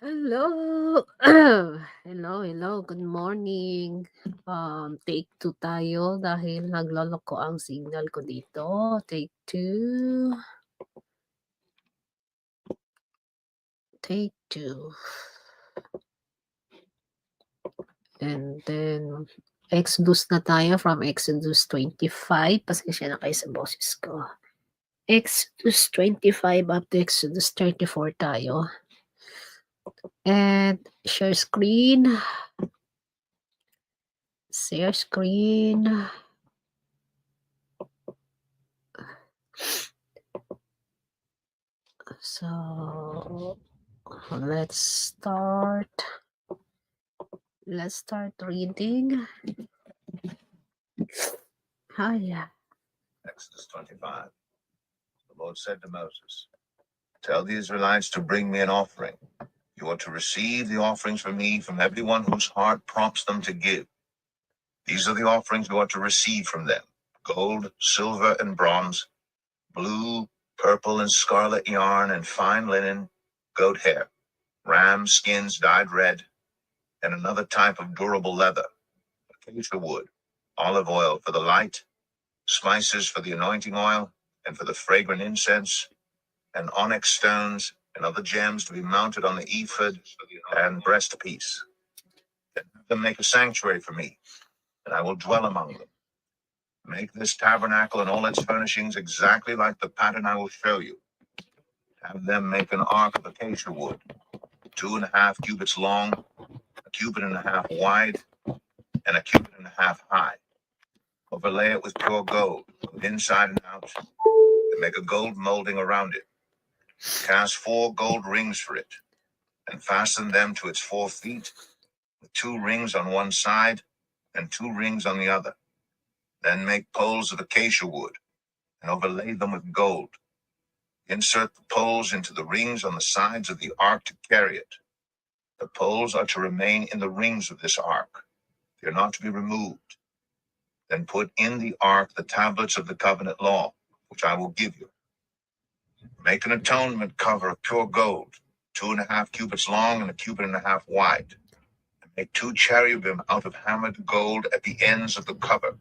Hello. Hello. Good morning. Take two tayo dahil nagloloko ang signal ko dito. Take two. Take two. And then, Exodus na tayo from Exodus 25. Pasensya na kayo sa boses ko. Exodus 25 up to Exodus 34 tayo. And share screen. Share screen. So, let's start. Let's start reading. Yeah. Exodus 25. The Lord said to Moses, "Tell the Israelites to bring me an offering. You are to receive the offerings from me from everyone whose heart prompts them to give. These are the offerings you are to receive from them: gold, silver, and bronze, blue, purple, and scarlet yarn, and fine linen, goat hair, ram skins dyed red, and another type of durable leather, acacia wood, olive oil for the light, spices for the anointing oil, and for the fragrant incense, and onyx stones and other gems to be mounted on the ephod and breastpiece. Then have them make a sanctuary for me, and I will dwell among them. Make this tabernacle and all its furnishings exactly like the pattern I will show you. Have them make an ark of acacia wood, 2.5 cubits long, 1.5 cubits wide, and 1.5 cubits high. Overlay it with pure gold, both inside and out, and make a gold molding around it. Cast 4 gold rings for it, and fasten them to its 4 feet, with 2 rings on one side and 2 rings on the other. Then make poles of acacia wood, and overlay them with gold. Insert the poles into the rings on the sides of the ark to carry it. The poles are to remain in the rings of this ark. They are not to be removed. Then put in the ark the tablets of the covenant law, which I will give you. Make an atonement cover of pure gold, 2.5 cubits long and 1.5 cubits wide. And make 2 cherubim out of hammered gold at the ends of the cover.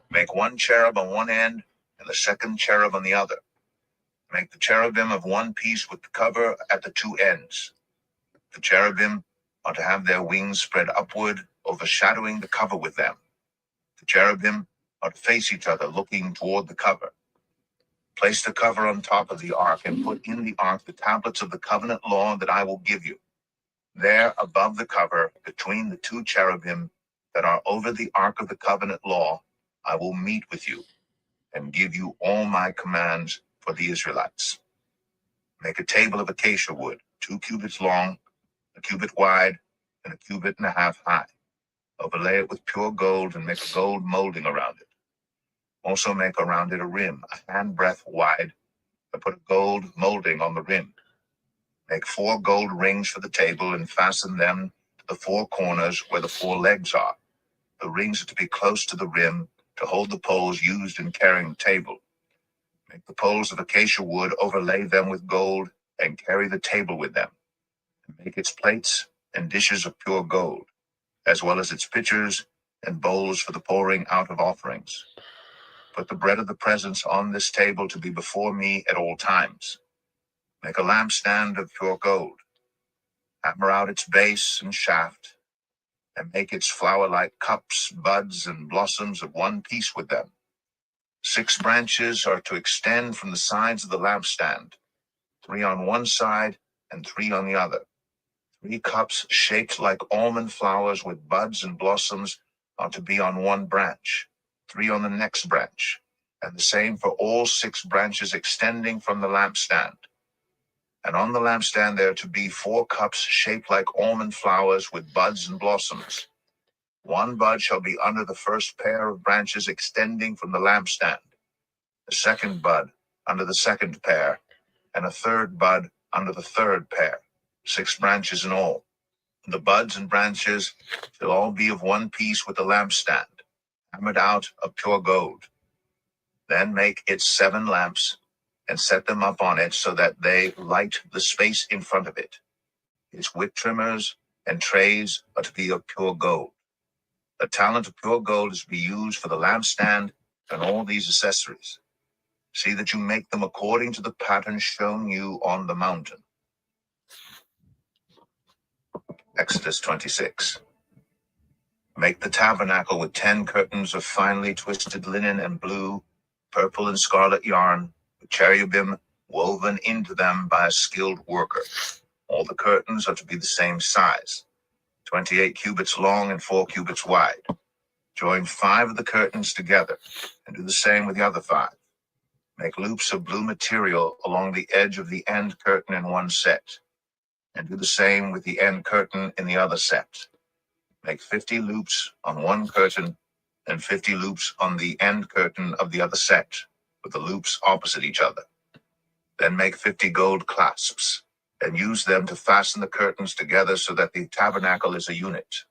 Make 1 cherub on one end and the second cherub on the other. Make the cherubim of one piece with the cover at the 2 ends. The cherubim are to have their wings spread upward, overshadowing the cover with them. The cherubim are to face each other, looking toward the cover. Place the cover on top of the ark and put in the ark the tablets of the covenant law that I will give you. There, above the cover, between the 2 cherubim that are over the ark of the covenant law, I will meet with you and give you all my commands for the Israelites. Make a table of acacia wood, 2 cubits long, 1 cubit wide, and 1.5 cubits high. Overlay it with pure gold and make a gold molding around it. Also make around it a rim, a handbreadth wide, and put a gold molding on the rim. Make 4 gold rings for the table and fasten them to the 4 corners where the 4 legs are. The rings are to be close to the rim to hold the poles used in carrying the table. Make the poles of acacia wood, overlay them with gold, and carry the table with them. Make its plates and dishes of pure gold, as well as its pitchers and bowls for the pouring out of offerings. Put the bread of the presence on this table to be before me at all times. Make a lampstand of pure gold. Hammer out its base and shaft, and make its flower-like cups, buds, and blossoms of one piece with them. 6 branches are to extend from the sides of the lampstand, 3 on one side and 3 on the other. 3 cups shaped like almond flowers with buds and blossoms are to be on one branch, 3 on the next branch, and the same for all 6 branches extending from the lampstand. And on the lampstand there are to be 4 cups shaped like almond flowers with buds and blossoms. 1 bud shall be under the first pair of branches extending from the lampstand, the second bud under the second pair, and a third bud under the third pair, 6 branches in all. The buds and branches shall all be of one piece with the lampstand, hammered out of pure gold. Then make its 7 lamps, and set them up on it so that they light the space in front of it. Its wick trimmers and trays are to be of pure gold. A talent of pure gold is to be used for the lampstand and all these accessories. See that you make them according to the pattern shown you on the mountain. Exodus 26. Make the tabernacle with 10 curtains of finely twisted linen and blue, purple, and scarlet yarn, with cherubim woven into them by a skilled worker. All the curtains are to be the same size, 28 cubits long and 4 cubits wide. Join 5 of the curtains together and do the same with the other 5. Make loops of blue material along the edge of the end curtain in one set, and do the same with the end curtain in the other set. Make 50 loops on one curtain and 50 loops on the end curtain of the other set, with the loops opposite each other. Then make 50 gold clasps, and use them to fasten the curtains together so that the tabernacle is a unit.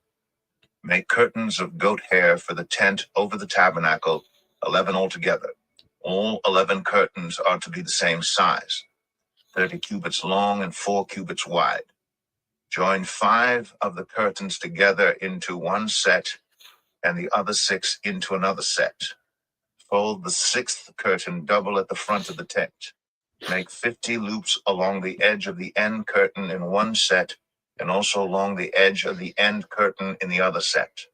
Make curtains of goat hair for the tent over the tabernacle, 11 altogether. All 11 curtains are to be the same size, 30 cubits long and 4 cubits wide. Join 5 of the curtains together into one set and the other 6 into another set. Fold the 6th curtain double at the front of the tent. Make 50 loops along the edge of the end curtain in one set and also along the edge of the end curtain in the other set.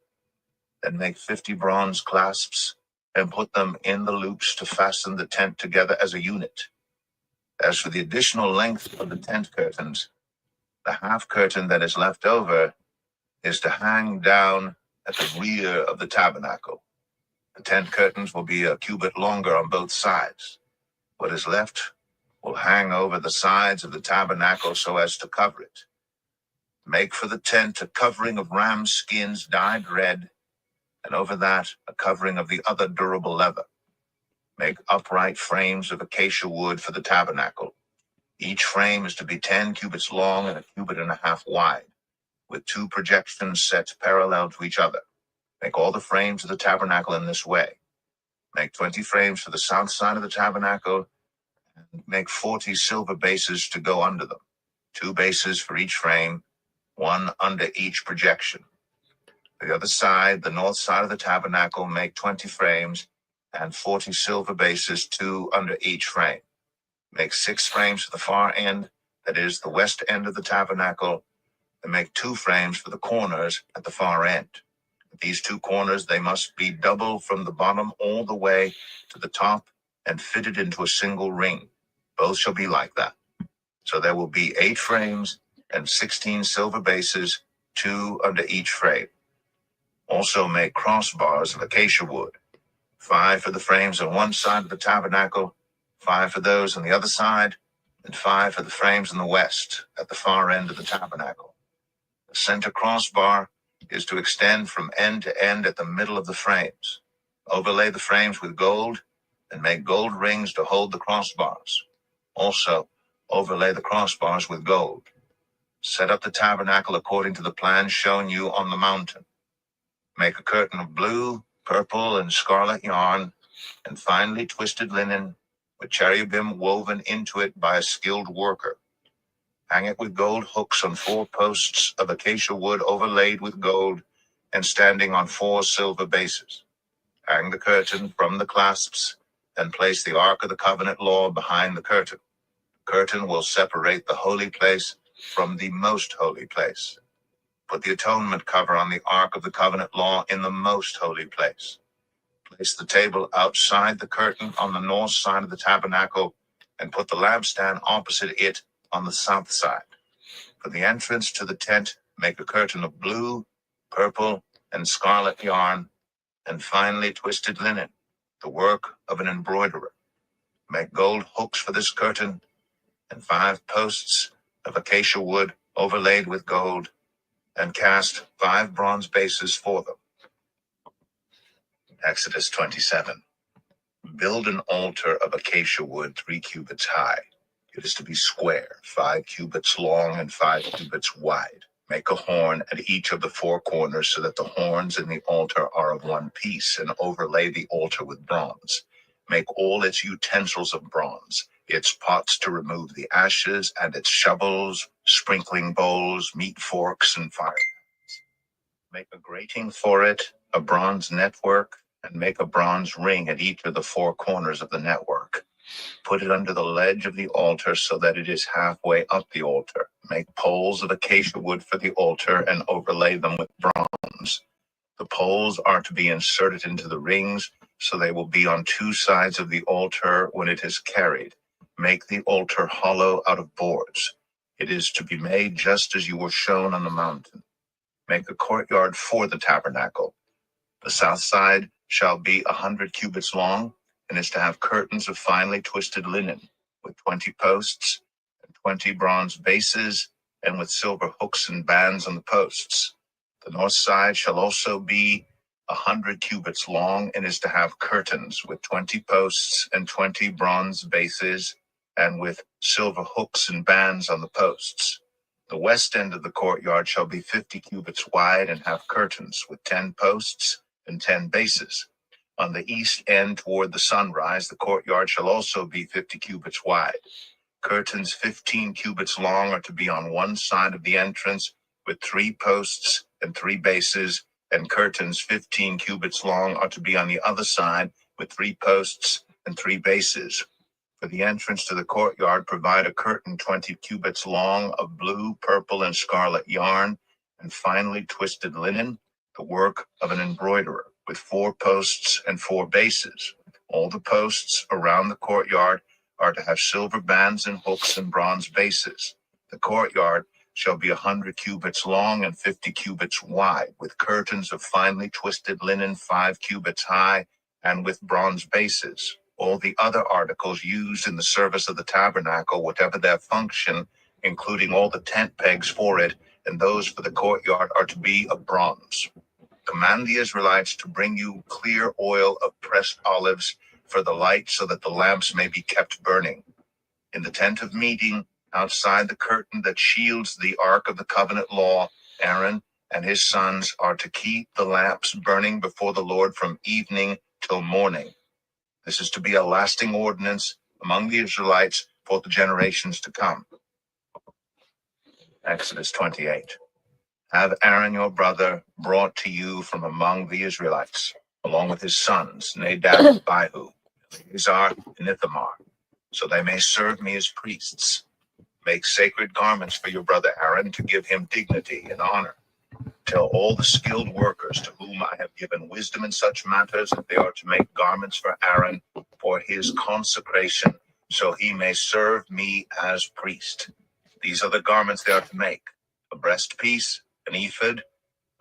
Then make 50 bronze clasps and put them in the loops to fasten the tent together as a unit. As for the additional length of the tent curtains, the half curtain that is left over is to hang down at the rear of the tabernacle. The tent curtains will be a cubit longer on both sides. What is left will hang over the sides of the tabernacle so as to cover it. Make for the tent a covering of ram skins dyed red, and over that a covering of the other durable leather. Make upright frames of acacia wood for the tabernacle. Each frame is to be 10 cubits long and a cubit and a half wide, with 2 projections set parallel to each other. Make all the frames of the tabernacle in this way. Make 20 frames for the south side of the tabernacle, and make 40 silver bases to go under them, 2 bases for each frame, 1 under each projection. For the other side, the north side of the tabernacle, make 20 frames and 40 silver bases, 2 under each frame. Make 6 frames for the far end, that is, the west end of the tabernacle, and make 2 frames for the corners at the far end. At these 2 corners, they must be double from the bottom all the way to the top and fitted into a single ring. Both shall be like that. So there will be 8 frames and 16 silver bases, 2 under each frame. Also make crossbars of acacia wood, 5 for the frames on one side of the tabernacle, 5 for those on the other side, and 5 for the frames on the west at the far end of the tabernacle. The center crossbar is to extend from end to end at the middle of the frames. Overlay the frames with gold and make gold rings to hold the crossbars. Also, overlay the crossbars with gold. Set up the tabernacle according to the plan shown you on the mountain. Make a curtain of blue, purple, and scarlet yarn and finely twisted linen with cherubim woven into it by a skilled worker. Hang it with gold hooks on 4 posts of acacia wood overlaid with gold and standing on 4 silver bases. Hang the curtain from the clasps and place the Ark of the Covenant law behind the curtain. The curtain will separate the holy place from the most holy place. Put the atonement cover on the Ark of the Covenant law in the most holy place. Place the table outside the curtain on the north side of the tabernacle and put the lampstand opposite it on the south side. For the entrance to the tent, make a curtain of blue, purple, and scarlet yarn and finely twisted linen, the work of an embroiderer. Make gold hooks for this curtain and 5 posts of acacia wood overlaid with gold, and cast 5 bronze bases for them. Exodus 27. Build an altar of acacia wood 3 cubits high. It is to be square, 5 cubits long and 5 cubits wide. Make a horn at each of the 4 corners so that the horns in the altar are of one piece, and overlay the altar with bronze. Make all its utensils of bronze, its pots to remove the ashes, and its shovels, sprinkling bowls, meat forks, and fire. Make a grating for it, a bronze network, and make a bronze ring at each of the four corners of the network. Put it under the ledge of the altar so that it is halfway up the altar. Make poles of acacia wood for the altar and overlay them with bronze. The poles are to be inserted into the rings, so they will be on two sides of the altar when it is carried. Make the altar hollow out of boards. It is to be made just as you were shown on the mountain. Make a courtyard for the tabernacle. The south side shall be 100 cubits long, and is to have curtains of finely twisted linen, with 20 posts and 20 bronze bases, and with silver hooks and bands on the posts. The north side shall also be 100 cubits long, and is to have curtains with 20 posts and 20 bronze bases, and with silver hooks and bands on the posts. The west end of the courtyard shall be 50 cubits wide, and have curtains with 10 posts and 10 bases. On the east end toward the sunrise, the courtyard shall also be 50 cubits wide. Curtains 15 cubits long are to be on one side of the entrance, with 3 posts and 3 bases, and curtains 15 cubits long are to be on the other side, with 3 posts and 3 bases. For the entrance to the courtyard, provide a curtain 20 cubits long of blue, purple, and scarlet yarn, and finely twisted linen, the work of an embroiderer, with 4 posts and 4 bases. All the posts around the courtyard are to have silver bands and hooks and bronze bases. The courtyard shall be 100 cubits long and 50 cubits wide, with curtains of finely twisted linen 5 cubits high, and with bronze bases. All the other articles used in the service of the tabernacle, whatever their function, including all the tent pegs for it, and those for the courtyard, are to be of bronze. Command the Israelites to bring you clear oil of pressed olives for the light, so that the lamps may be kept burning. In the tent of meeting, outside the curtain that shields the ark of the covenant law, Aaron and his sons are to keep the lamps burning before the Lord from evening till morning. This is to be a lasting ordinance among the Israelites for the generations to come. Exodus 28. Have Aaron your brother brought to you from among the Israelites, along with his sons, Nadab and Abihu, Eleazar and Ithamar, so they may serve me as priests. Make sacred garments for your brother Aaron to give him dignity and honor. Tell all the skilled workers to whom I have given wisdom in such matters that they are to make garments for Aaron for his consecration, so he may serve me as priest. These are the garments they are to make: a breastpiece, an ephod,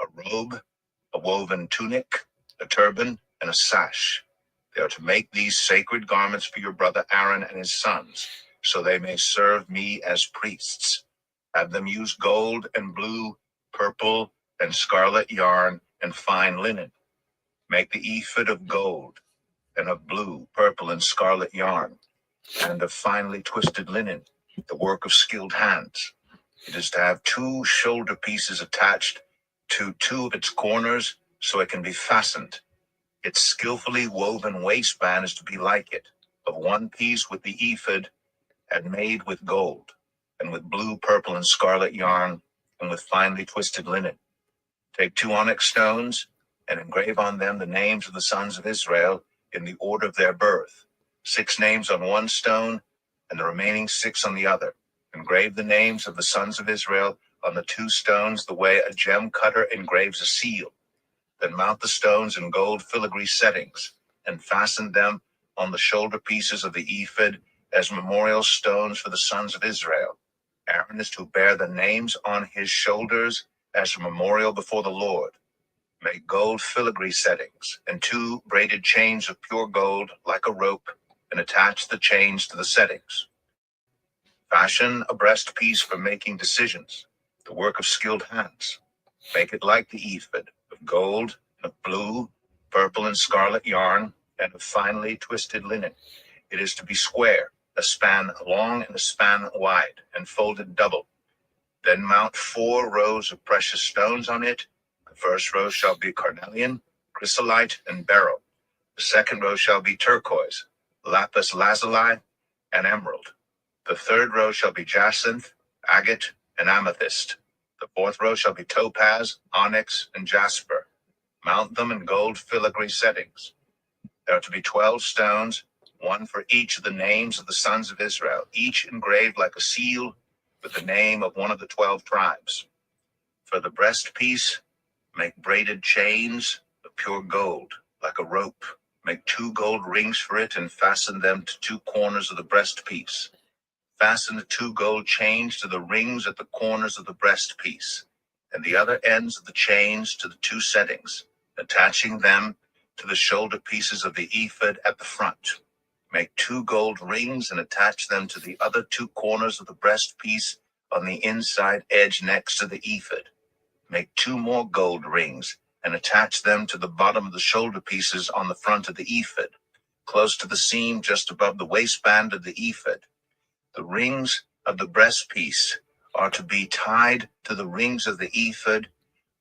a robe, a woven tunic, a turban, and a sash. They are to make these sacred garments for your brother Aaron and his sons, so they may serve me as priests. Have them use gold and blue, purple, and scarlet yarn and fine linen. Make the ephod of gold, and of blue, purple, and scarlet yarn, and of finely twisted linen, the work of skilled hands. It is to have 2 shoulder pieces attached to 2 of its corners, so it can be fastened. Its skillfully woven waistband is to be like it, of 1 piece with the ephod, and made with gold, and with blue, purple, and scarlet yarn, and with finely twisted linen. Take 2 onyx stones, and engrave on them the names of the sons of Israel in the order of their birth, 6 names on 1 stone, and the remaining 6 on the other. Engrave the names of the sons of Israel on the 2 stones the way a gem cutter engraves a seal. Then mount the stones in gold filigree settings, and fasten them on the shoulder pieces of the ephod as memorial stones for the sons of Israel. Aaron is to bear the names on his shoulders as a memorial before the Lord. Make gold filigree settings and 2 braided chains of pure gold like a rope, and attach the chains to the settings. Fashion a breastpiece for making decisions, the work of skilled hands. Make it like the ephod, of gold, of blue, purple, and scarlet yarn, and of finely twisted linen. It is to be square, a span long and a span wide, and folded double. Then mount 4 rows of precious stones on it. The first row shall be carnelian, chrysolite, and beryl. The second row shall be turquoise, lapis lazuli, and emerald. The third row shall be jacinth, agate, and amethyst. The fourth row shall be topaz, onyx, and jasper. Mount them in gold filigree settings. There are to be 12 stones, one for each of the names of the sons of Israel, each engraved like a seal with the name of one of the 12 tribes. For the breastpiece, make braided chains of pure gold, like a rope. Make 2 gold rings for it and fasten them to 2 corners of the breastpiece. Fasten the 2 gold chains to the rings at the corners of the breastpiece, and the other ends of the chains to the 2 settings, attaching them to the shoulder pieces of the ephod at the front. Make 2 gold rings and attach them to the other 2 corners of the breastpiece on the inside edge next to the ephod. Make 2 more gold rings and attach them to the bottom of the shoulder pieces on the front of the ephod, close to the seam just above the waistband of the ephod. The rings of the breastpiece are to be tied to the rings of the ephod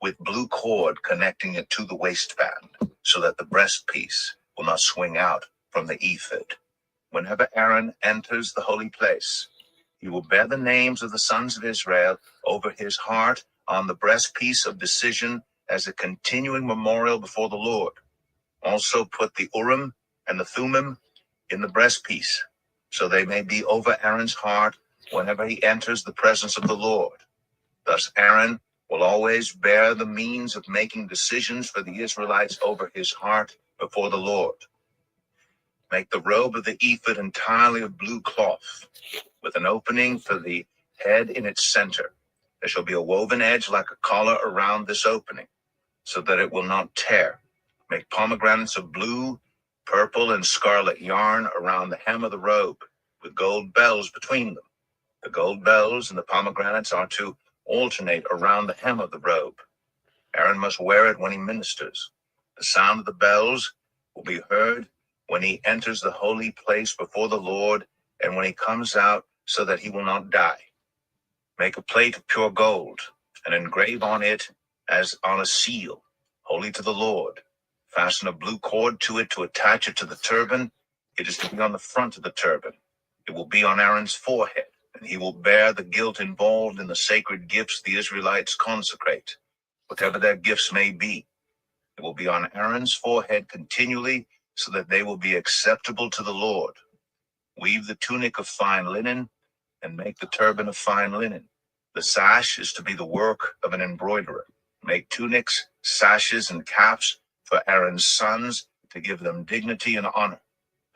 with blue cord connecting it to the waistband, so that the breastpiece will not swing out from the ephod. Whenever Aaron enters the holy place, he will bear the names of the sons of Israel over his heart on the breastpiece of decision as a continuing memorial before the Lord. Also put the Urim and the Thummim in the breastpiece, so they may be over Aaron's heart whenever he enters the presence of the Lord. Thus Aaron will always bear the means of making decisions for the Israelites over his heart before the Lord. Make the robe of the ephod entirely of blue cloth, with an opening for the head in its center. There shall be a woven edge like a collar around this opening, so that it will not tear. Make pomegranates of blue, purple, and scarlet yarn around the hem of the robe, with gold bells between them. The gold bells and the pomegranates are to alternate around the hem of the robe. Aaron must wear it when he ministers. The sound of the bells will be heard when he enters the holy place before the Lord and when he comes out, so that he will not die. Make a plate of pure gold and engrave on it as on a seal, holy to the Lord. Fasten a blue cord to it to attach it to the turban. It is to be on the front of the turban. It will be on Aaron's forehead, and he will bear the guilt involved in the sacred gifts the Israelites consecrate, whatever their gifts may be. It will be on Aaron's forehead continually, so that they will be acceptable to the Lord. Weave the tunic of fine linen and make the turban of fine linen. The sash is to be the work of an embroiderer. Make tunics, sashes, and caps for Aaron's sons to give them dignity and honor.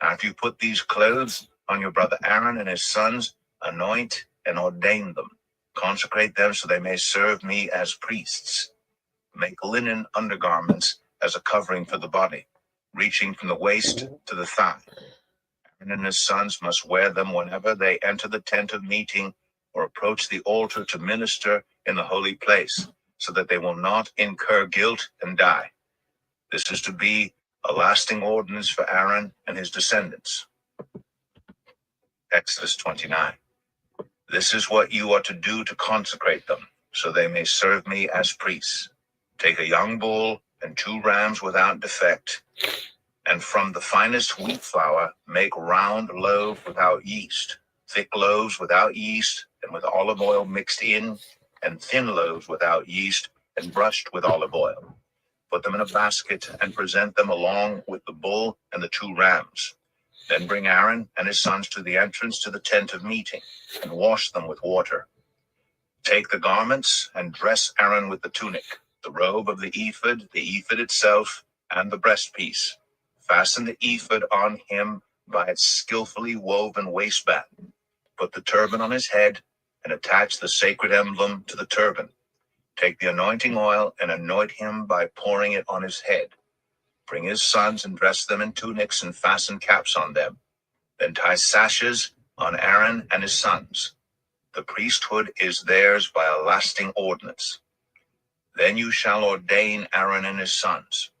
After you put these clothes on your brother Aaron and his sons, anoint and ordain them. Consecrate them so they may serve me as priests. Make linen undergarments as a covering for the body, reaching from the waist to the thigh. Aaron and his sons must wear them whenever they enter the tent of meeting or approach the altar to minister in the holy place, so that they will not incur guilt and die. This is to be a lasting ordinance for Aaron and his descendants. Exodus 29. This is what you are to do to consecrate them, so they may serve me as priests. Take a young bull and 2 rams without defect, and from the finest wheat flour make round loaves without yeast, thick loaves without yeast and with olive oil mixed in, and thin loaves without yeast and brushed with olive oil. Put them in a basket and present them along with the bull and the 2 rams. Then bring Aaron and his sons to the entrance to the tent of meeting and wash them with water. Take the garments and dress Aaron with the tunic, the robe of the ephod itself, and the breastpiece. Fasten the ephod on him by its skillfully woven waistband. Put the turban on his head and attach the sacred emblem to the turban. Take the anointing oil and anoint him by pouring it on his head. Bring his sons and dress them in tunics and fasten caps on them. Then tie sashes on Aaron and his sons. The priesthood is theirs by a lasting ordinance. Then you shall ordain Aaron and his sons.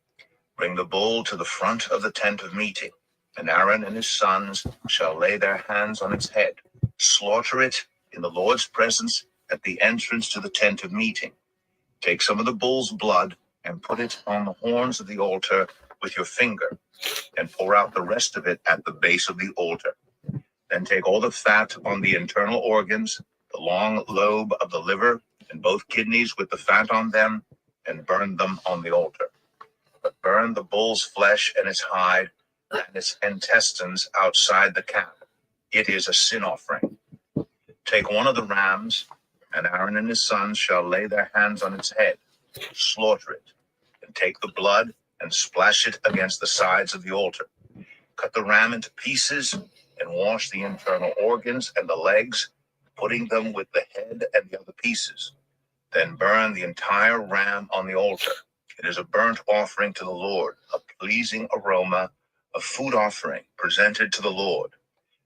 Bring the bull to the front of the tent of meeting, and Aaron and his sons shall lay their hands on its head. Slaughter it in the Lord's presence at the entrance to the tent of meeting. Take some of the bull's blood and put it on the horns of the altar with your finger, and pour out the rest of it at the base of the altar. Then take all the fat on the internal organs, the long lobe of the liver, and both kidneys with the fat on them, and burn them on the altar. But burn the bull's flesh and its hide and its intestines outside the camp. It is a sin offering. Take one of the rams, and Aaron and his sons shall lay their hands on its head, slaughter it, and take the blood and splash it against the sides of the altar. Cut the ram into pieces and wash the internal organs and the legs, putting them with the head and the other pieces. Then burn the entire ram on the altar. It is a burnt offering to the Lord, a pleasing aroma, a food offering presented to the Lord.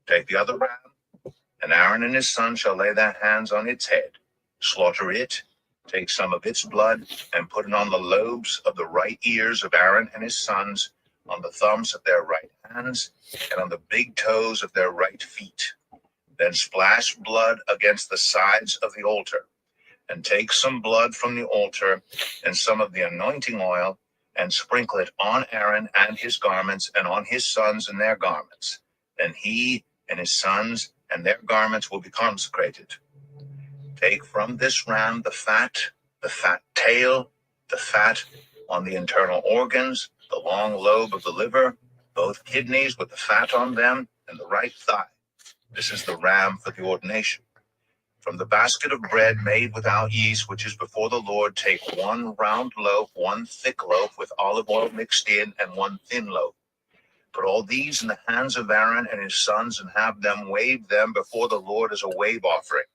Take the other ram, and Aaron and his son shall lay their hands on its head, slaughter it, take some of its blood, and put it on the lobes of the right ears of Aaron and his sons, on the thumbs of their right hands, and on the big toes of their right feet. Then splash blood against the sides of the altar, and take some blood from the altar and some of the anointing oil, and sprinkle it on Aaron and his garments, and on his sons and their garments. Then he and his sons and their garments will be consecrated. Take from this ram the fat tail, the fat on the internal organs, the long lobe of the liver, both kidneys with the fat on them, and the right thigh. This is the ram for the ordination. From the basket of bread made without yeast, which is before the Lord, take one round loaf, one thick loaf with olive oil mixed in, and one thin loaf. Put all these in the hands of Aaron and his sons, and have them wave them before the Lord as a wave offering.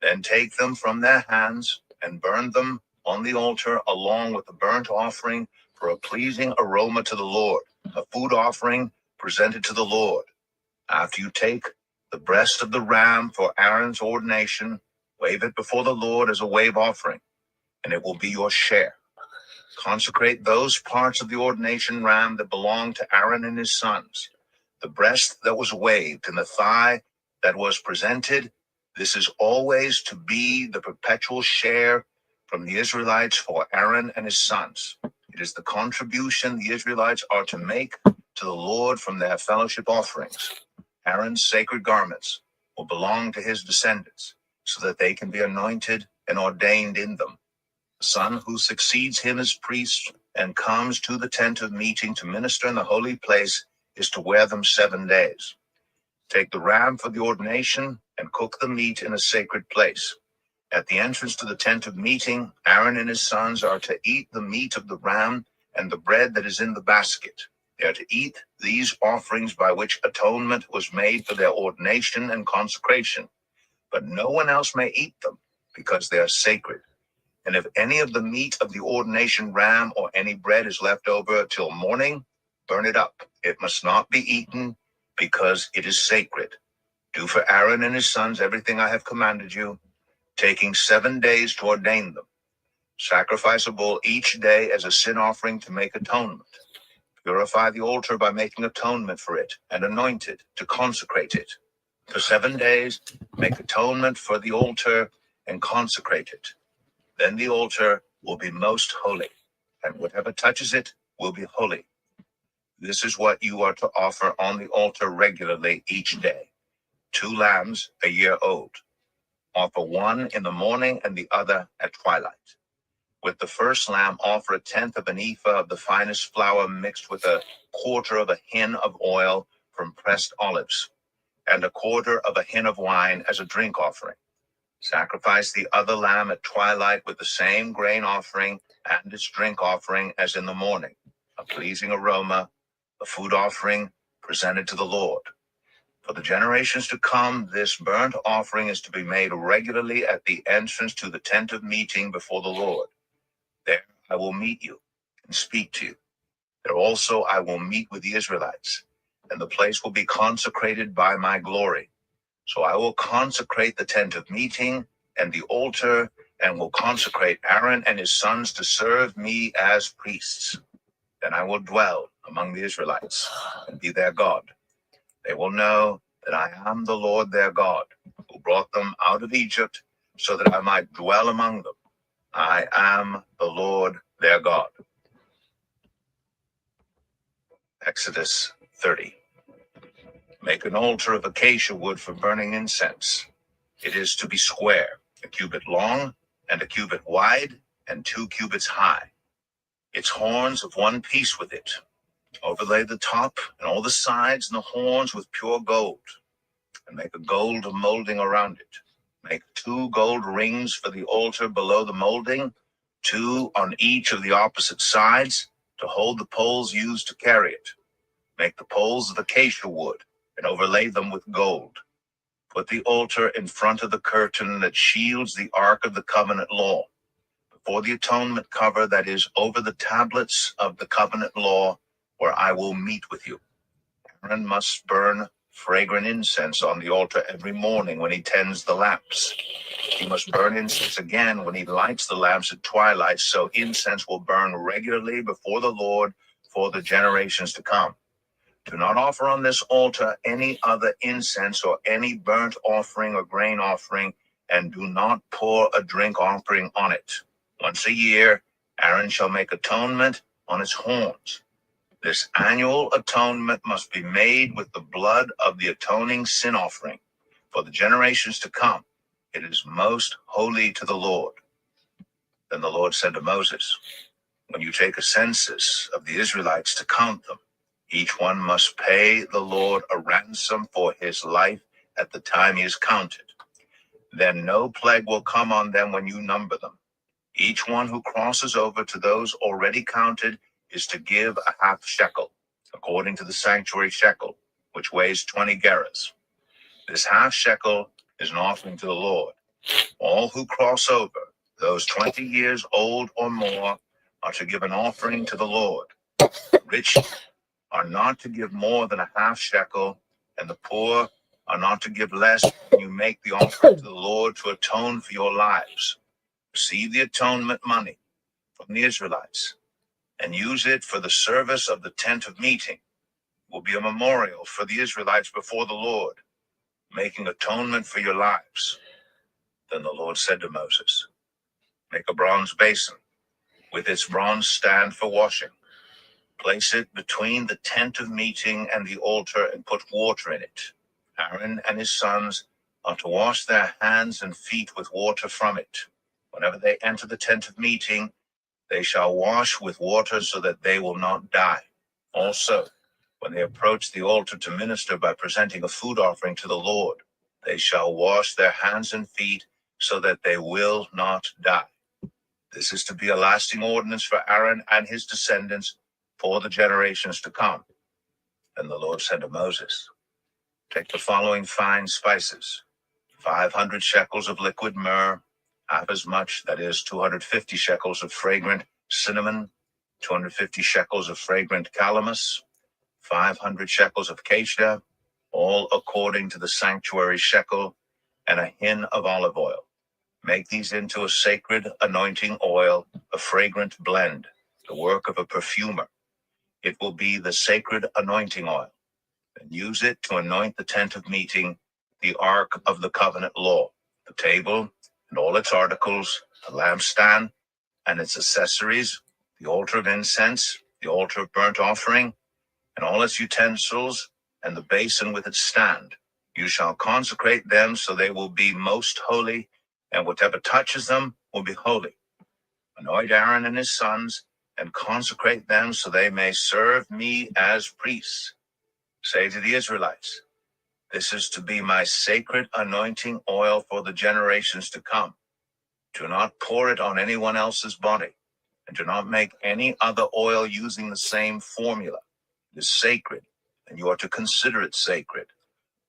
Then take them from their hands and burn them on the altar along with the burnt offering for a pleasing aroma to the Lord, a food offering presented to the Lord. After you take the breast of the ram for Aaron's ordination, wave it before the Lord as a wave offering, and it will be your share. Consecrate those parts of the ordination ram that belong to Aaron and his sons, the breast that was waved and the thigh that was presented. This is always to be the perpetual share from the Israelites for Aaron and his sons. It is the contribution the Israelites are to make to the Lord from their fellowship offerings. Aaron's sacred garments will belong to his descendants, so that they can be anointed and ordained in them. The son who succeeds him as priest and comes to the tent of meeting to minister in the holy place is to wear them 7 days. Take the ram for the ordination and cook the meat in a sacred place. At the entrance to the tent of meeting, Aaron and his sons are to eat the meat of the ram and the bread that is in the basket. They are to eat these offerings by which atonement was made for their ordination and consecration. But no one else may eat them, because they are sacred. And if any of the meat of the ordination ram or any bread is left over till morning, burn it up. It must not be eaten, because it is sacred. Do for Aaron and his sons everything I have commanded you, taking 7 days to ordain them. Sacrifice a bull each day as a sin offering to make atonement. Purify the altar by making atonement for it, and anoint it to consecrate it. For 7 days, make atonement for the altar and consecrate it. Then the altar will be most holy, and whatever touches it will be holy. This is what you are to offer on the altar regularly each day: 2 lambs a year old. Offer one in the morning and the other at twilight. With the first lamb, offer 1/10 of an ephah of the finest flour mixed with 1/4 of a hin of oil from pressed olives, and 1/4 of a hin of wine as a drink offering. Sacrifice the other lamb at twilight with the same grain offering and its drink offering as in the morning, a pleasing aroma, a food offering presented to the Lord. For the generations to come, this burnt offering is to be made regularly at the entrance to the tent of meeting before the Lord. There I will meet you and speak to you. There also I will meet with the Israelites, and the place will be consecrated by my glory. So I will consecrate the tent of meeting and the altar, and will consecrate Aaron and his sons to serve me as priests. Then I will dwell among the Israelites and be their God. They will know that I am the Lord their God, who brought them out of Egypt, so that I might dwell among them. I am the Lord their God. Exodus 30. Make an altar of acacia wood for burning incense. It is to be square, a cubit long and a cubit wide and 2 cubits high. Its horns of one piece with it. Overlay the top and all the sides and the horns with pure gold, and make a gold molding around it. Make 2 gold rings for the altar below the molding, 2 on each of the opposite sides, to hold the poles used to carry it. Make the poles of acacia wood and overlay them with gold. Put the altar in front of the curtain that shields the Ark of the Covenant law, before the atonement cover that is over the tablets of the covenant law, where I will meet with you. Aaron must burn fragrant incense on the altar every morning when he tends the lamps. He must burn incense again when he lights the lamps at twilight, so incense will burn regularly before the Lord for the generations to come. Do not offer on this altar any other incense or any burnt offering or grain offering, and do not pour a drink offering on it. Once a year, Aaron shall make atonement on its horns. This annual atonement must be made with the blood of the atoning sin offering for the generations to come. It is most holy to the Lord. Then the Lord said to Moses, when you take a census of the Israelites to count them, each one must pay the Lord a ransom for his life at the time he is counted. Then no plague will come on them when you number them. Each one who crosses over to those already counted is to give a half shekel, according to the sanctuary shekel, which weighs 20 gerahs. This half shekel is an offering to the Lord. All who cross over, those 20 years old or more, are to give an offering to the Lord. Rich are not to give more than a half shekel, and the poor are not to give less when you make the offering to the Lord to atone for your lives. Receive the atonement money from the Israelites and use it for the service of the tent of meeting. It will be a memorial for the Israelites before the Lord, making atonement for your lives. Then the Lord said to Moses, make a bronze basin with its bronze stand for washing. Place it between the tent of meeting and the altar and put water in it. Aaron and his sons are to wash their hands and feet with water from it. Whenever they enter the tent of meeting, they shall wash with water so that they will not die. Also, when they approach the altar to minister by presenting a food offering to the Lord, they shall wash their hands and feet so that they will not die. This is to be a lasting ordinance for Aaron and his descendants for the generations to come. And the Lord said to Moses, take the following fine spices, 500 shekels of liquid myrrh, half as much, that is 250 shekels of fragrant cinnamon, 250 shekels of fragrant calamus, 500 shekels of cassia, all according to the sanctuary shekel, and a hin of olive oil. Make these into a sacred anointing oil, a fragrant blend, the work of a perfumer. It will be the sacred anointing oil, and use it to anoint the tent of meeting, the ark of the covenant law, the table and all its articles, the lampstand and its accessories, the altar of incense, the altar of burnt offering, and all its utensils, and the basin with its stand. You shall consecrate them so they will be most holy, and whatever touches them will be holy. Anoint Aaron and his sons, and consecrate them so they may serve me as priests. Say to the Israelites, this is to be my sacred anointing oil for the generations to come. Do not pour it on anyone else's body, and do not make any other oil using the same formula. It is sacred, and you are to consider it sacred.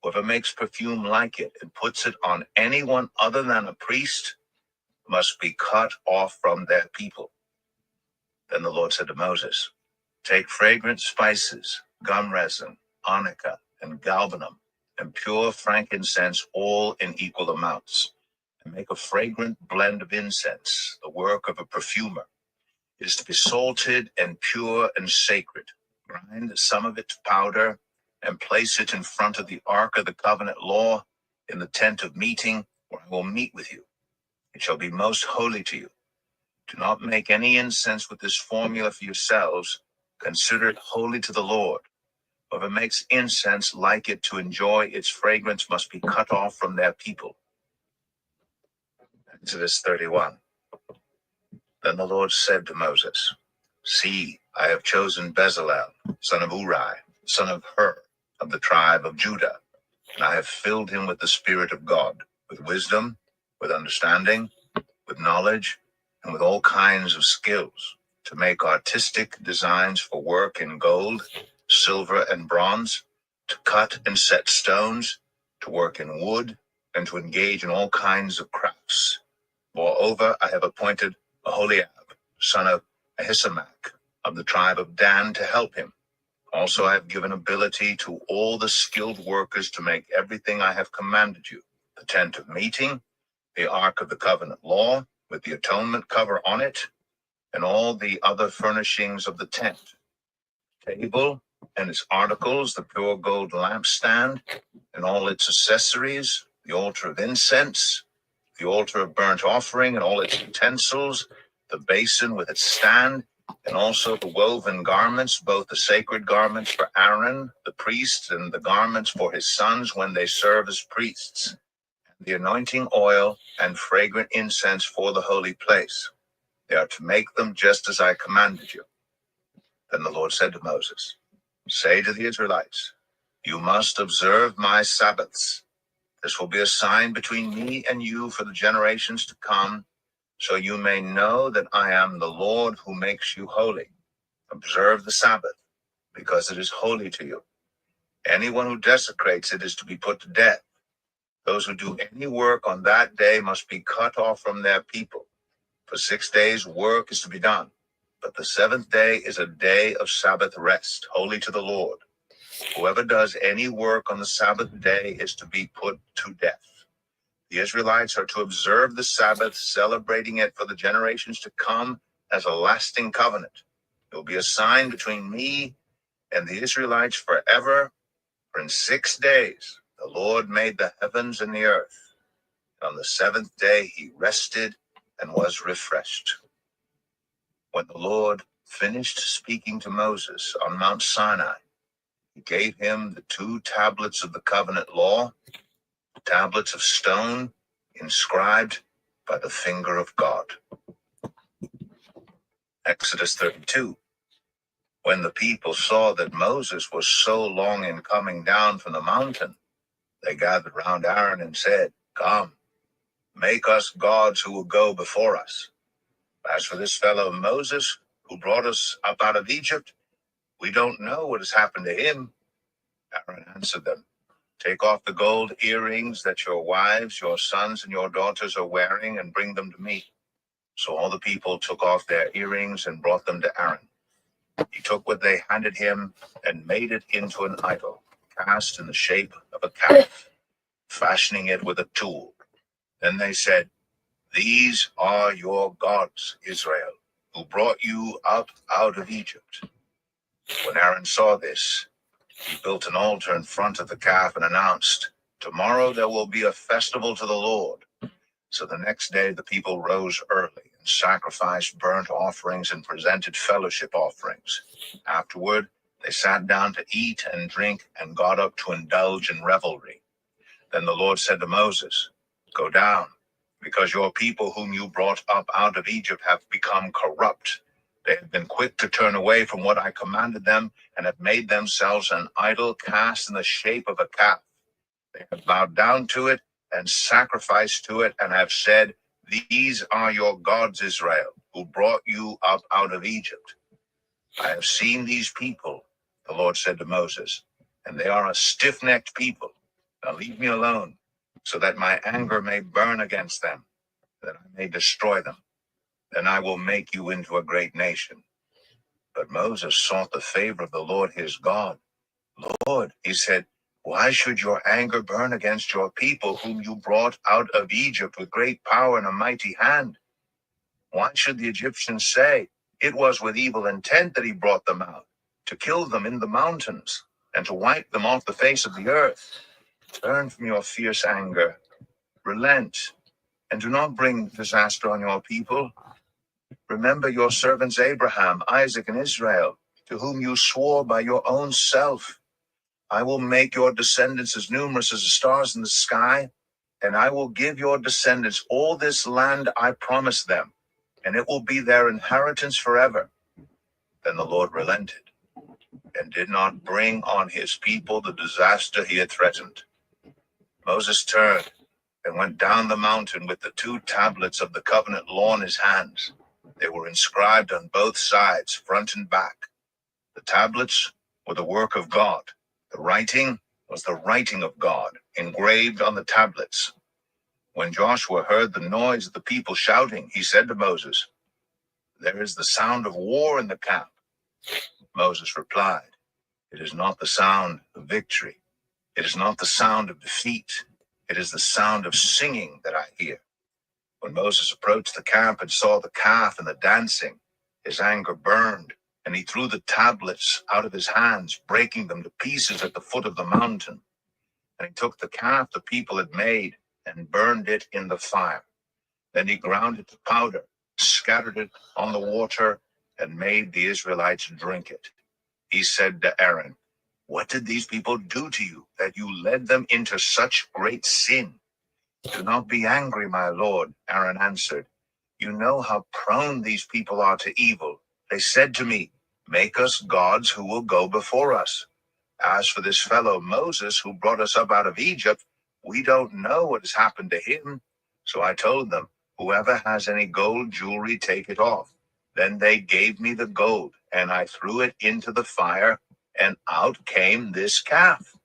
Whoever makes perfume like it and puts it on anyone other than a priest must be cut off from their people. Then the Lord said to Moses, take fragrant spices, gum resin, onycha, and galbanum, and pure frankincense, all in equal amounts, and make a fragrant blend of incense, the work of a perfumer. It is to be salted and pure and sacred. Grind some of it to powder and place it in front of the ark of the covenant law in the tent of meeting, where I will meet with you. It shall be most holy to you. Do not make any incense with this formula for yourselves. Consider it holy to the Lord. Whoever makes incense like it to enjoy its fragrance must be cut off from their people. Exodus 31. Then the Lord said to Moses, See, I have chosen Bezalel, son of Uri, son of Hur, of the tribe of Judah, and I have filled him with the Spirit of God, with wisdom, with understanding, with knowledge, and with all kinds of skills, to make artistic designs for work in gold, silver, and bronze, to cut and set stones, to work in wood, and to engage in all kinds of crafts. Moreover, I have appointed Aholiab, son of Ahisamach, of the tribe of Dan, to help him. Also, I have given ability to all the skilled workers to make everything I have commanded you: the tent of meeting, the ark of the covenant law, with the atonement cover on it, and all the other furnishings of the tent, table and its articles, the pure gold lampstand, and all its accessories, the altar of incense, the altar of burnt offering and all its utensils, the basin with its stand, and also the woven garments, both the sacred garments for Aaron, the priest, and the garments for his sons when they serve as priests, the anointing oil and fragrant incense for the holy place. They are to make them just as I commanded you. Then the Lord said to Moses, Say to the Israelites, You must observe my Sabbaths. This will be a sign between me and you for the generations to come, so you may know that I am the Lord who makes you holy. Observe the Sabbath, because it is holy to you. Anyone who desecrates it is to be put to death. Those who do any work on that day must be cut off from their people. For 6 days work is to be done, but the seventh day is a day of Sabbath rest, holy to the Lord. Whoever does any work on the Sabbath day is to be put to death. The Israelites are to observe the Sabbath, celebrating it for the generations to come as a lasting covenant. It will be a sign between me and the Israelites forever. For in 6 days the Lord made the heavens and the earth. And on the seventh day he rested and was refreshed. When the Lord finished speaking to Moses on Mount Sinai, he gave him the 2 tablets of the covenant law, tablets of stone inscribed by the finger of God. Exodus 32. When the people saw that Moses was so long in coming down from the mountain, they gathered round Aaron and said, Come, make us gods who will go before us. As for this fellow Moses, who brought us up out of Egypt, we don't know what has happened to him. Aaron answered them, Take off the gold earrings that your wives, your sons, and your daughters are wearing, and bring them to me. So all the people took off their earrings and brought them to Aaron. He took what they handed him and made it into an idol, cast in the shape of a calf, fashioning it with a tool. Then they said, These are your gods, Israel, who brought you up out of Egypt. When Aaron saw this, he built an altar in front of the calf and announced, Tomorrow there will be a festival to the Lord. So the next day the people rose early and sacrificed burnt offerings and presented fellowship offerings. Afterward, they sat down to eat and drink and got up to indulge in revelry. Then the Lord said to Moses, Go down, because your people whom you brought up out of Egypt have become corrupt. They have been quick to turn away from what I commanded them and have made themselves an idol cast in the shape of a calf. They have bowed down to it and sacrificed to it and have said, These are your gods, Israel, who brought you up out of Egypt. I have seen these people, the Lord said to Moses, and they are a stiff-necked people. Now leave me alone, so that my anger may burn against them, that I may destroy them. Then I will make you into a great nation. But Moses sought the favor of the Lord his God. Lord, he said, Why should your anger burn against your people whom you brought out of Egypt with great power and a mighty hand? Why should the Egyptians say, It was with evil intent that he brought them out, to kill them in the mountains, and to wipe them off the face of the earth? Turn from your fierce anger, relent, and do not bring disaster on your people. Remember your servants Abraham, Isaac, and Israel, to whom you swore by your own self, I will make your descendants as numerous as the stars in the sky, and I will give your descendants all this land I promised them, and it will be their inheritance forever. Then the Lord relented and did not bring on his people the disaster he had threatened. Moses turned and went down the mountain with the 2 tablets of the covenant law in his hands. They were inscribed on both sides, front and back. The tablets were the work of God. The writing was the writing of God, engraved on the tablets. When Joshua heard the noise of the people shouting, he said to Moses, "There is the sound of war in the camp." Moses replied, "It is not the sound of victory. It is not the sound of defeat. It is the sound of singing that I hear." When Moses approached the camp and saw the calf and the dancing, his anger burned, and he threw the tablets out of his hands, breaking them to pieces at the foot of the mountain. And he took the calf the people had made and burned it in the fire. Then he ground it to powder, scattered it on the water, and made the Israelites drink it. He said to Aaron, "What did these people do to you, that you led them into such great sin?" "Do not be angry, my lord," Aaron answered. "You know how prone these people are to evil. They said to me, 'Make us gods who will go before us.' As for this fellow Moses who brought us up out of Egypt, we don't know what has happened to him." So I told them, "Whoever has any gold jewelry, take it off." Then they gave me the gold, and I threw it into the fire, and out came this calf.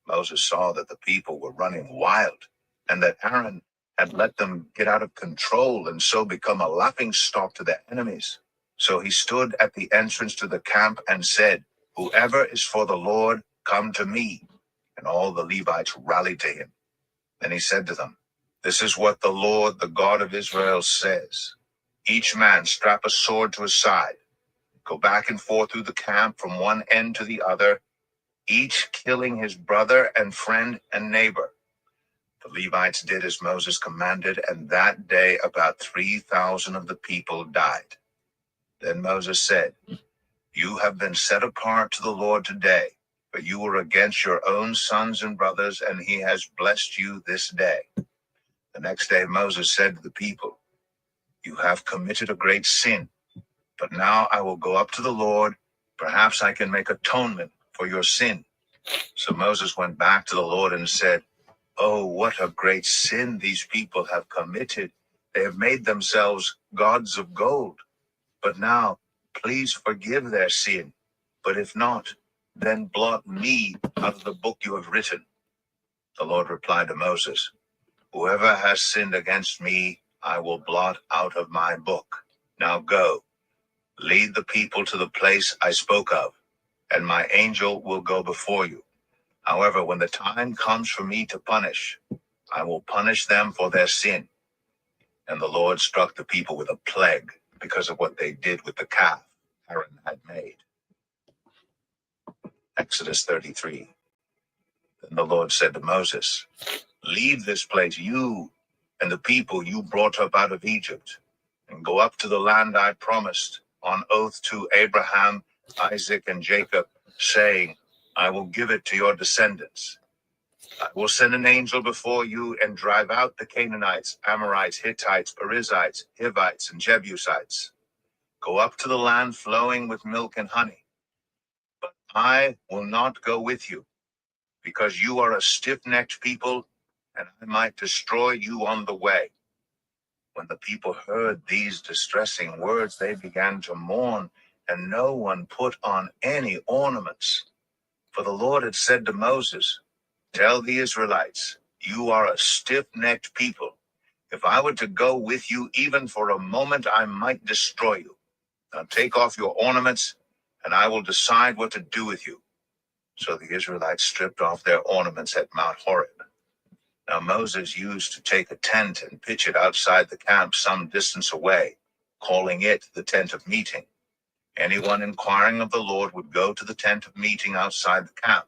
Moses saw that the people were running wild, and that Aaron had let them get out of control and so become a laughingstock to their enemies. So he stood at the entrance to the camp and said, "Whoever is for the Lord, come to me." And all the Levites rallied to him. Then he said to them, "This is what the Lord, the God of Israel, says. Each man strap a sword to his side. Go back and forth through the camp from one end to the other, each killing his brother and friend and neighbor." The Levites did as Moses commanded, and that day about 3,000 of the people died. Then Moses said, "You have been set apart to the Lord today, but you were against your own sons and brothers, and he has blessed you this day." The next day Moses said to the people, "You have committed a great sin, but now I will go up to the Lord. Perhaps I can make atonement for your sin." So Moses went back to the Lord and said, "Oh, what a great sin these people have committed. They have made themselves gods of gold. But now, please forgive their sin. But if not, then blot me out of the book you have written." The Lord replied to Moses, "Whoever has sinned against me, I will blot out of my book. Now go, lead the people to the place I spoke of, and my angel will go before you. However, when the time comes for me to punish, I will punish them for their sin." And the Lord struck the people with a plague because of what they did with the calf Aaron had made. Exodus 33. Then the Lord said to Moses, "Leave this place, you and the people you brought up out of Egypt, and go up to the land I promised on oath to Abraham, Isaac, and Jacob, saying, 'I will give it to your descendants.' I will send an angel before you and drive out the Canaanites, Amorites, Hittites, Perizzites, Hivites, and Jebusites. Go up to the land flowing with milk and honey. But I will not go with you, because you are a stiff-necked people, and I might destroy you on the way." When the people heard these distressing words, they began to mourn, and no one put on any ornaments. For the Lord had said to Moses, "Tell the Israelites, you are a stiff-necked people. If I were to go with you even for a moment, I might destroy you. Now take off your ornaments, and I will decide what to do with you." So the Israelites stripped off their ornaments at Mount Horeb. Now Moses used to take a tent and pitch it outside the camp some distance away, calling it the tent of meeting. Anyone inquiring of the Lord would go to the tent of meeting outside the camp.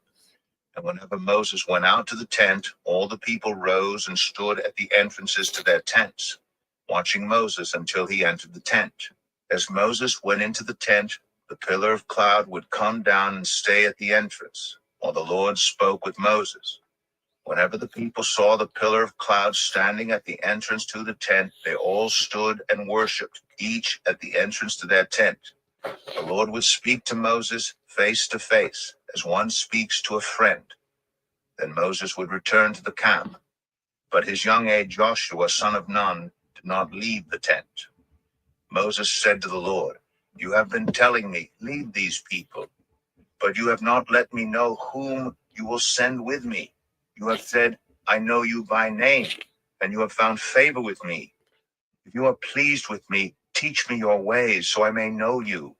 And whenever Moses went out to the tent, all the people rose and stood at the entrances to their tents, watching Moses until he entered the tent. As Moses went into the tent, the pillar of cloud would come down and stay at the entrance. while the Lord spoke with Moses. Whenever the people saw the pillar of cloud standing at the entrance to the tent, they all stood and worshipped, each at the entrance to their tent. The Lord would speak to Moses face to face, as one speaks to a friend. Then Moses would return to the camp. But his young aide Joshua, son of Nun, did not leave the tent. Moses said to the Lord, "You have been telling me, lead these people, but you have not let me know whom you will send with me. You have said, I know you by name, and you have found favor with me. If you are pleased with me, teach me your ways so I may know you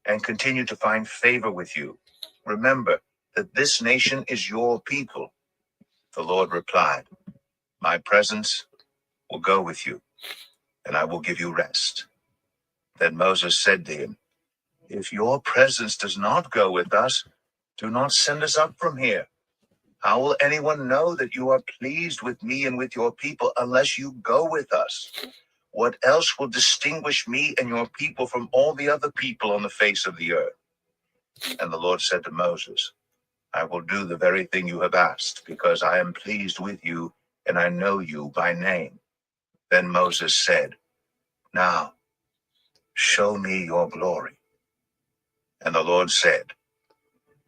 and continue to find favor with you. Remember that this nation is your people." The Lord replied, "My presence will go with you, and I will give you rest." Then Moses said to him, "If your presence does not go with us, do not send us up from here. How will anyone know that you are pleased with me and with your people unless you go with us? What else will distinguish me and your people from all the other people on the face of the earth?" And the Lord said to Moses, "I will do the very thing you have asked, because I am pleased with you and I know you by name." Then Moses said, "Now show me your glory." And the Lord said,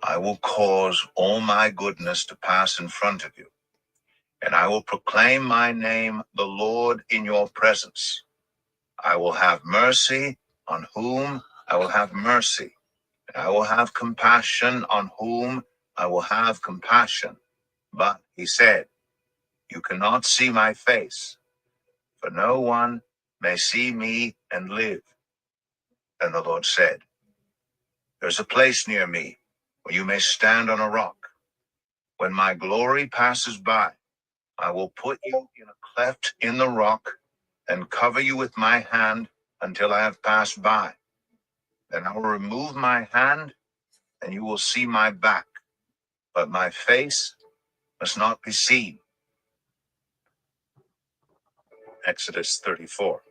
"I will cause all my goodness to pass in front of you, and I will proclaim my name, the Lord, in your presence. I will have mercy on whom I will have mercy, and I will have compassion on whom I will have compassion." But he said, "You cannot see my face, for no one may see me and live." And the Lord said, "There's a place near me where you may stand on a rock. When my glory passes by, I will put you in a cleft in the rock and cover you with my hand until I have passed by. Then I will remove my hand and you will see my back, but my face must not be seen." Exodus 34.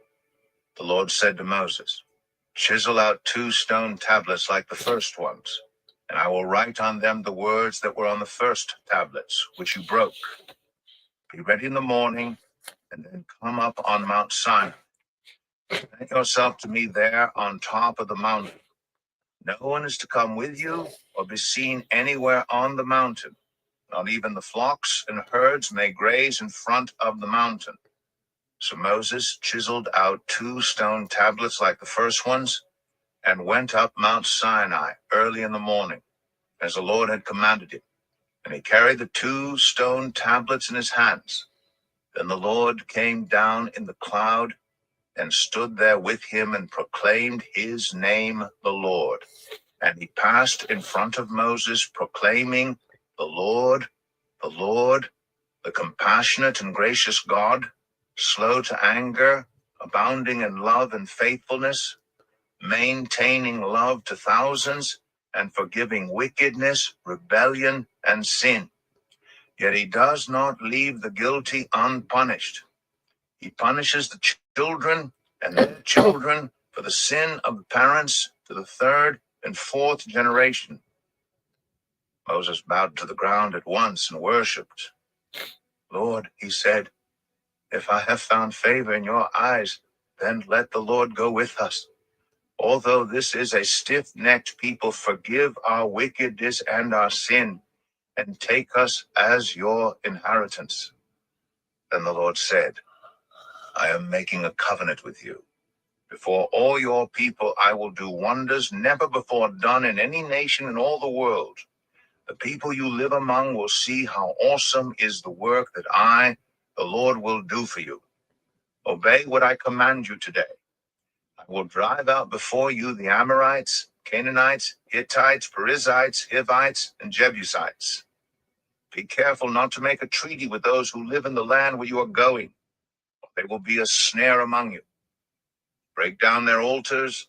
The Lord said to Moses, "Chisel out 2 stone tablets like the first ones, and I will write on them the words that were on the first tablets, which you broke. Be ready in the morning, and then come up on Mount Sinai. Present yourself to me there on top of the mountain. No one is to come with you or be seen anywhere on the mountain. Not even the flocks and herds may graze in front of the mountain." So Moses chiseled out 2 stone tablets like the first ones and went up Mount Sinai early in the morning, as the Lord had commanded him. And he carried the 2 stone tablets in his hands. Then the Lord came down in the cloud and stood there with him and proclaimed his name, the Lord. And he passed in front of Moses, proclaiming, the Lord, the compassionate and gracious God, slow to anger, abounding in love and faithfulness, maintaining love to thousands, and forgiving wickedness, rebellion, and sin. Yet he does not leave the guilty unpunished. He punishes the children and their children for the sin of the parents to the 3rd and 4th generation. Moses bowed to the ground at once and worshipped. "Lord," he said, "if I have found favor in your eyes, then let the Lord go with us. Although this is a stiff-necked people, forgive our wickedness and our sin, and take us as your inheritance." Then the Lord said, "I am making a covenant with you. Before all your people, I will do wonders never before done in any nation in all the world. The people you live among will see how awesome is the work that I, the Lord, will do for you. Obey what I command you today. I will drive out before you the Amorites, Canaanites, Hittites, Perizzites, Hivites, and Jebusites. Be careful not to make a treaty with those who live in the land where you are going, or they will be a snare among you. Break down their altars,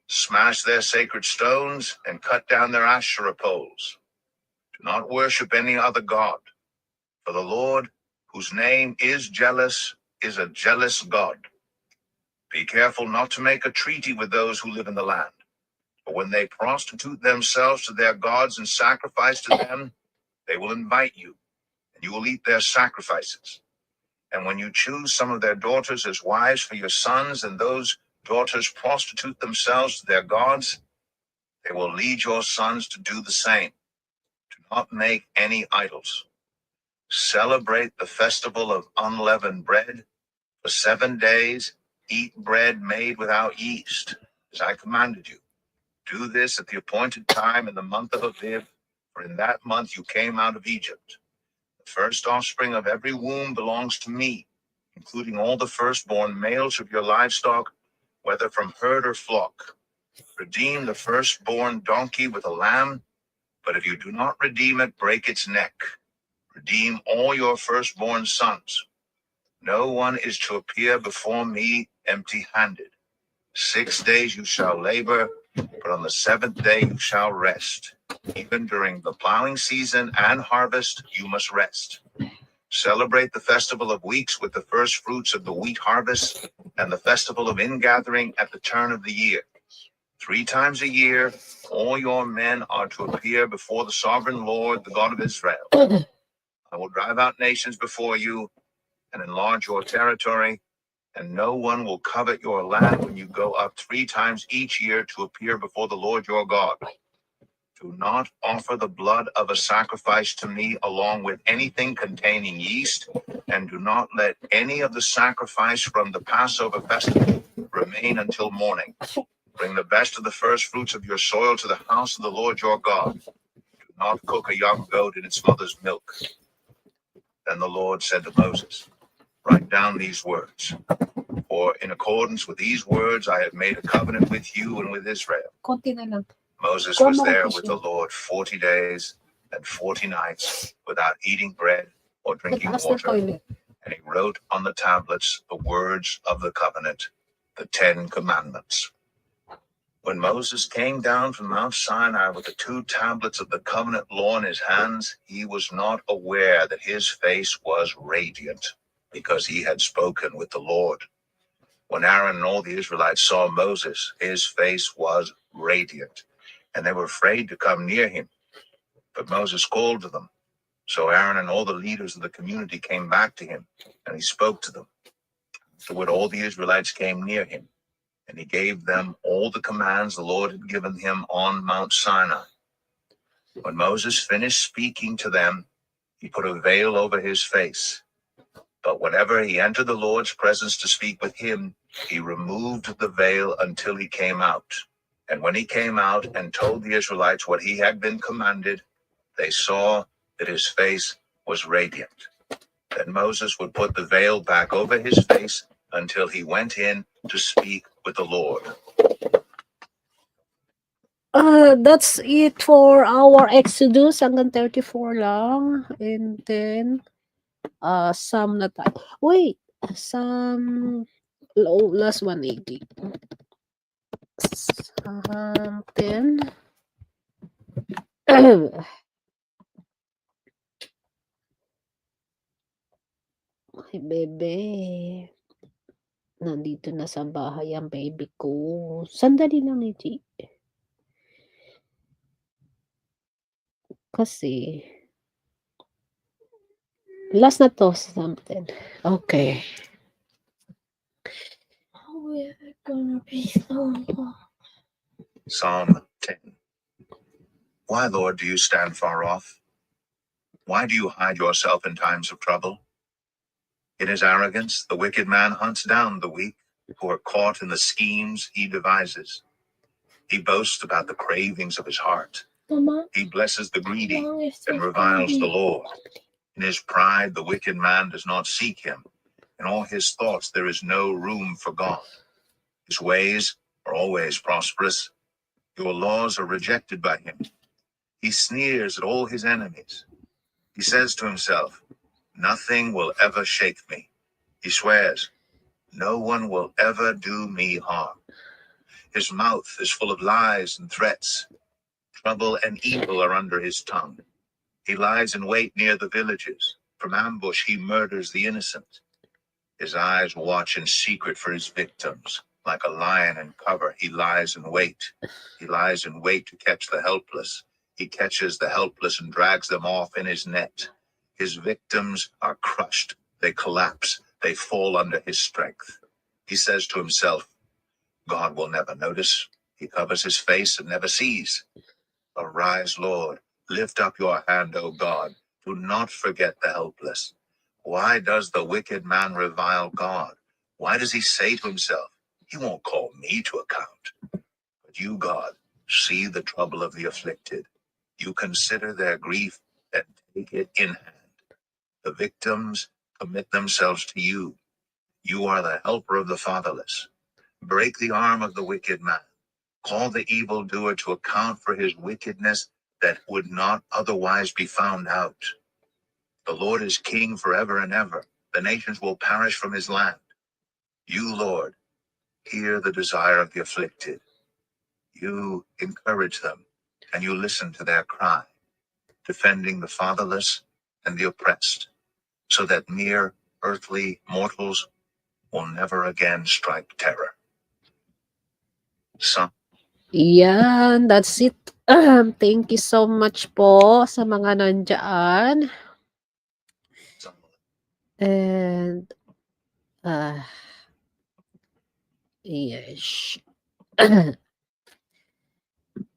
smash their sacred stones, and cut down their Asherah poles. Do not worship any other god, for the Lord, whose name is jealous, is a jealous God. Be careful not to make a treaty with those who live in the land, for when they prostitute themselves to their gods and sacrifice to them, They will invite you, and you will eat their sacrifices. And when you choose some of their daughters as wives for your sons, and those daughters prostitute themselves to their gods, they will lead your sons to do the same. Do not make any idols. Celebrate the festival of unleavened bread. For 7 days, eat bread made without yeast, as I commanded you. Do this at the appointed time in the month of Aviv, for in that month you came out of Egypt. The first offspring of every womb belongs to me, including all the firstborn males of your livestock, whether from herd or flock. Redeem the firstborn donkey with a lamb, but if you do not redeem it, break its neck. Redeem all your firstborn sons. No one is to appear before me empty-handed. 6 days you shall labor, but on the 7th day you shall rest. Even during the plowing season and harvest, you must rest. Celebrate the festival of weeks with the first fruits of the wheat harvest, and the festival of ingathering at the turn of the year. 3 times a year, all your men are to appear before the sovereign Lord, the God of Israel. I will drive out nations before you and enlarge your territory, and no one will covet your land when you go up 3 times each year to appear before the Lord your God. Do not offer the blood of a sacrifice to me along with anything containing yeast, and do not let any of the sacrifice from the Passover festival remain until morning. Bring the best of the first fruits of your soil to the house of the Lord your God. Do not cook a young goat in its mother's milk. Then the Lord said to Moses, write down these words, for in accordance with these words I have made a covenant with you and with Israel. Moses was there with the Lord 40 days and 40 nights without eating bread or drinking water, and he wrote on the tablets the words of the covenant, the 10 commandments. When Moses came down from Mount Sinai with the 2 tablets of the covenant law in his hands, he was not aware that his face was radiant, because he had spoken with the Lord. When Aaron and all the Israelites saw Moses, his face was radiant, and they were afraid to come near him. But Moses called to them. So Aaron and all the leaders of the community came back to him, and he spoke to them. Afterward, all the Israelites came near him, and he gave them all the commands the Lord had given him on Mount Sinai. When Moses finished speaking to them, he put a veil over his face. But whenever he entered the Lord's presence to speak with him, he removed the veil until he came out. And when he came out and told the Israelites what he had been commanded, they saw that his face was radiant. Then Moses would put the veil back over his face until he went in to speak with the Lord. That's it for our Exodus. Hanggang 34 lang. And then, Psalm na tayo. Wait, Psalm, last 180. Psalm 10. Ay, bebe. Nandito na sa bahay ang baby ko. Sandali lang, Niji. Kasi, last na to, something. Okay. We're gonna be Psalm 10. Why, Lord, do you stand far off? Why do you hide yourself in times of trouble? In his arrogance, the wicked man hunts down the weak, who are caught in the schemes he devises. He boasts about the cravings of his heart. Mama, he blesses the greedy and reviles the Lord. In his pride, the wicked man does not seek him. In all his thoughts, there is no room for God. His ways are always prosperous. Your laws are rejected by him. He sneers at all his enemies. He says to himself, nothing will ever shake me. He swears, no one will ever do me harm. His mouth is full of lies and threats. Trouble and evil are under his tongue. He lies in wait near the villages. From ambush he murders the innocent. His eyes watch in secret for his victims. Like a lion in cover, he lies in wait. He lies in wait to catch the helpless. He catches the helpless and drags them off in his net. His victims are crushed. They collapse. They fall under his strength. He says to himself, God will never notice. He covers his face and never sees. Arise, Lord. Lift up your hand, O God. Do not forget the helpless. Why does the wicked man revile God? Why does he say to himself, he won't call me to account? But you, God, see the trouble of the afflicted. You consider their grief and take it in hand. The victims commit themselves to you. You are the helper of the fatherless. Break the arm of the wicked man. Call the evildoer to account for his wickedness that would not otherwise be found out. The Lord is king forever and ever. The nations will perish from his land. You, Lord, hear the desire of the afflicted. You encourage them, and you listen to their cry, defending the fatherless and the oppressed, so that mere earthly mortals will never again strike terror. Some Yan, that's it. Thank you so much po sa mga nandiyan. And, yes.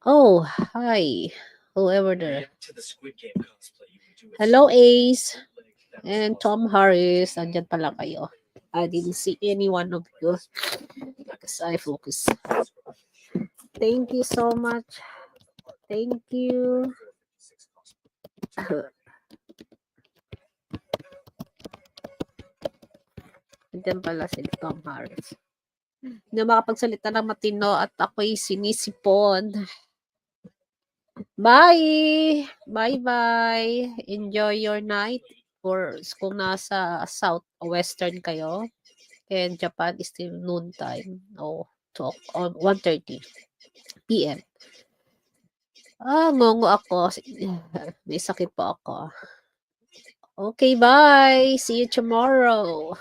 Oh, hi. Whoever there. Hello, Ace. And Tom Harris. Andyan pala kayo. I didn't see any one of you. Because I focus. Thank you so much. Thank you. Andyan pala si Tom Harris. Hindi makapagsalita ng matino at ako'y sinisipon. Bye! Bye-bye! Enjoy your night. Or kung nasa south o western kayo. And Japan is still noon time. O 1:30 p.m. Ngongo ako. May sakit po ako. Okay, bye! See you tomorrow!